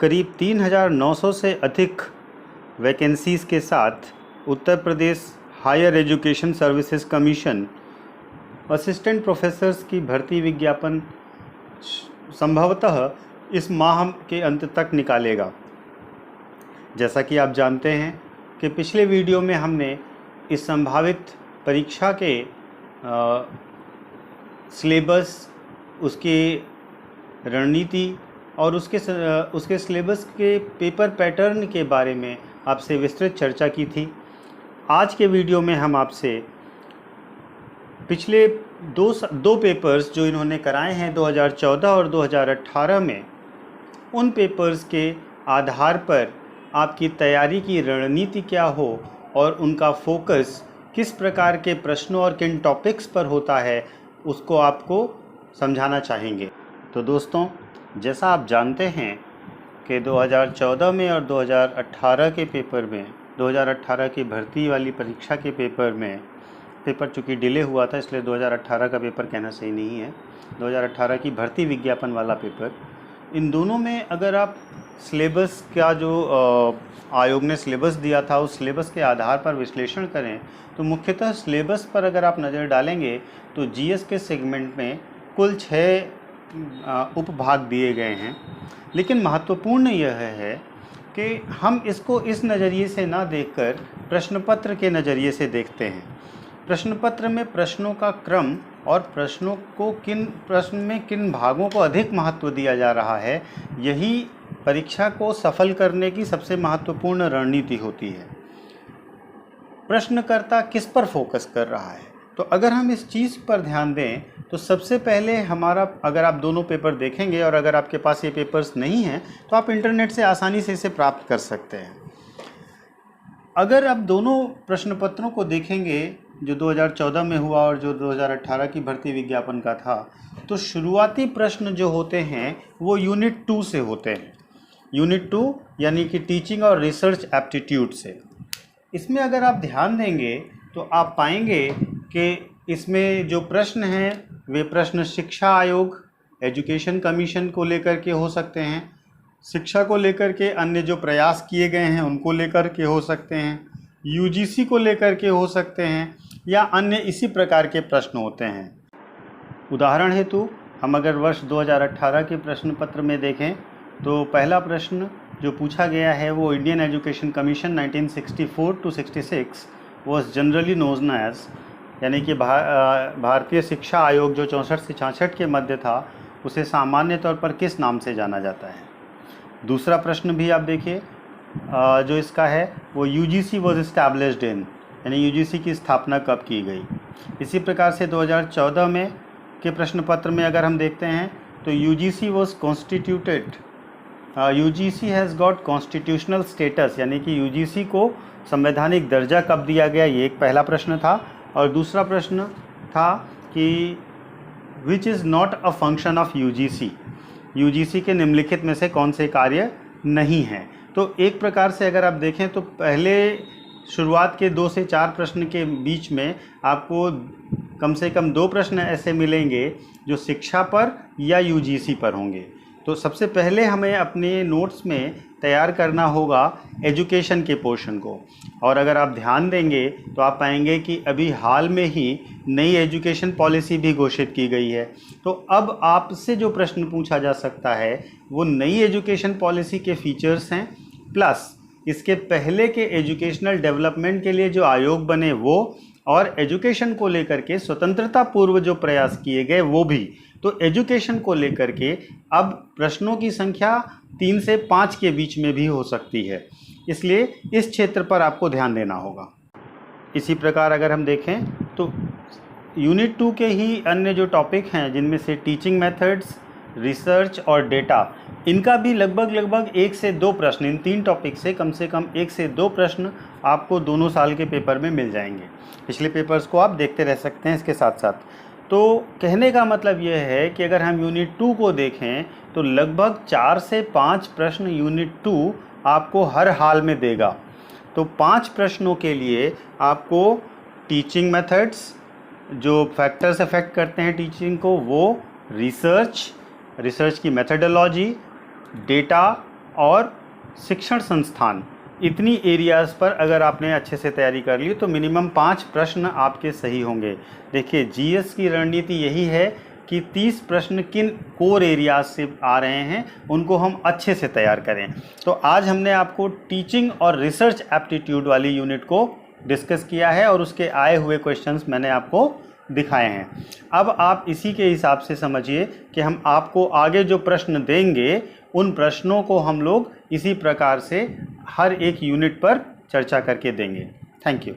करीब 3,900 से अधिक वैकेंसीज़ के साथ Uttar Pradesh higher education services commission assistant professors की भर्ती विज्ञापन संभवतः इस माह के अंत तक निकालेगा। जैसा कि आप जानते हैं कि पिछले वीडियो में हमने इस संभावित परीक्षा के सिलेबस, उसकी रणनीति और उसके सिलेबस के पेपर पैटर्न के बारे में आपसे विस्तृत चर्चा की थी। आज के वीडियो में हम आपसे पिछले दो पेपर्स जो इन्होंने कराए हैं 2014 और 2018 में, उन पेपर्स के आधार पर आपकी तैयारी की रणनीति क्या हो और उनका फोकस किस प्रकार के प्रश्नों और किन टॉपिक्स पर होता है, उसको आपको समझाना चाहेंगे। तो दोस्तों, जैसा आप जानते हैं कि 2014 में और 2018 के पेपर में, 2018 की भर्ती वाली परीक्षा के पेपर में, पेपर चूँकि डिले हुआ था इसलिए 2018 का पेपर कहना सही नहीं है, 2018 की भर्ती विज्ञापन वाला पेपर, इन दोनों में अगर आप सिलेबस का जो आयोग ने सिलेबस दिया था उस सिलेबस के आधार पर विश्लेषण करें तो मुख्यतः सिलेबस पर अगर आप नज़र डालेंगे तो जीएस के सेगमेंट में कुल 6 उपभाग दिए गए हैं। लेकिन महत्वपूर्ण यह है कि हम इसको इस नज़रिए से ना देखकर प्रश्न पत्र के नज़रिए से देखते हैं। प्रश्न पत्र में प्रश्नों का क्रम और प्रश्न में किन भागों को अधिक महत्व दिया जा रहा है, यही परीक्षा को सफल करने की सबसे महत्वपूर्ण रणनीति होती है। प्रश्नकर्ता किस पर फोकस कर रहा है, तो अगर हम इस चीज़ पर ध्यान दें तो सबसे पहले हमारा, अगर आप दोनों पेपर देखेंगे और अगर आपके पास ये पेपर्स नहीं हैं तो आप इंटरनेट से आसानी से इसे प्राप्त कर सकते हैं। अगर आप दोनों प्रश्न पत्रों को देखेंगे जो 2014 में हुआ और जो 2018 की भर्ती विज्ञापन का था, तो शुरुआती प्रश्न जो होते हैं वो यूनिट 2 से होते हैं। यूनिट 2 यानी कि टीचिंग और रिसर्च एप्टीट्यूड से। इसमें अगर आप ध्यान देंगे तो आप पाएंगे कि इसमें जो प्रश्न हैं वे प्रश्न शिक्षा आयोग, एजुकेशन कमीशन को लेकर के हो सकते हैं, शिक्षा को लेकर के अन्य जो प्रयास किए गए हैं उनको लेकर के हो सकते हैं, यूजीसी को लेकर के हो सकते हैं, या अन्य इसी प्रकार के प्रश्न होते हैं। उदाहरण हेतु हम अगर वर्ष 2018 के प्रश्न पत्र में देखें तो पहला प्रश्न जो पूछा गया है वो Indian Education Commission 1964 to 66 was generally known as, यानी कि भारतीय शिक्षा आयोग जो 64 से 66 के मध्य था उसे सामान्य तौर पर किस नाम से जाना जाता है। दूसरा प्रश्न भी आप देखिए जो इसका है वो यूजीसी वॉज इस्टेब्लिश्ड इन, यानी यूजीसी की स्थापना कब की गई। इसी प्रकार से 2014 में के प्रश्न पत्र में अगर हम देखते हैं तो UGC was constituted, UGC has got constitutional status, यानी कि यूजीसी को संवैधानिक दर्जा कब दिया गया, ये एक पहला प्रश्न था। और दूसरा प्रश्न था कि which is not a function of UGC, UGC के निम्नलिखित में से कौन से कार्य नहीं हैं। तो एक प्रकार से अगर आप देखें तो पहले शुरुआत के 2 से 4 प्रश्न के बीच में आपको कम से कम 2 प्रश्न ऐसे मिलेंगे जो शिक्षा पर या यूजीसी पर होंगे। तो सबसे पहले हमें अपने नोट्स में तैयार करना होगा एजुकेशन के पोर्शन को। और अगर आप ध्यान देंगे तो आप पाएंगे कि अभी हाल में ही नई एजुकेशन पॉलिसी भी घोषित की गई है। तो अब आपसे जो प्रश्न पूछा जा सकता है वो नई एजुकेशन पॉलिसी के फीचर्स हैं, प्लस इसके पहले के एजुकेशनल डेवलपमेंट के लिए जो आयोग बने वो, और एजुकेशन को लेकर के स्वतंत्रता पूर्व जो प्रयास किए गए वो भी। तो एजुकेशन को लेकर के अब प्रश्नों की संख्या 3 से 5 के बीच में भी हो सकती है, इसलिए इस क्षेत्र पर आपको ध्यान देना होगा। इसी प्रकार अगर हम देखें तो यूनिट 2 के ही अन्य जो टॉपिक हैं जिनमें से टीचिंग मेथड्स, रिसर्च और डेटा, इनका भी लगभग 1 से 2 प्रश्न, इन 3 टॉपिक से कम 1 से 2 प्रश्न आपको दोनों साल के पेपर में मिल जाएंगे। पिछले पेपर्स को आप देखते रह सकते हैं इसके साथ साथ। तो कहने का मतलब यह है कि अगर हम यूनिट 2 को देखें तो लगभग 4 से 5 प्रश्न यूनिट 2 आपको हर हाल में देगा। तो 5 प्रश्नों के लिए आपको टीचिंग मेथड्स, जो फैक्टर्स अफेक्ट करते हैं टीचिंग को, वो रिसर्च की मेथडोलॉजी, डेटा और शिक्षण संस्थान, इतनी एरियाज़ पर अगर आपने अच्छे से तैयारी कर ली तो मिनिमम 5 प्रश्न आपके सही होंगे। देखिए जीएस की रणनीति यही है कि 30 प्रश्न किन कोर एरियाज से आ रहे हैं उनको हम अच्छे से तैयार करें। तो आज हमने आपको टीचिंग और रिसर्च एप्टीट्यूड वाली यूनिट को डिस्कस किया है और उसके आए हुए क्वेश्चंस मैंने आपको दिखाए हैं। अब आप इसी के हिसाब से समझिए कि हम आपको आगे जो प्रश्न देंगे उन प्रश्नों को हम लोग इसी प्रकार से हर एक यूनिट पर चर्चा करके देंगे। Thank you.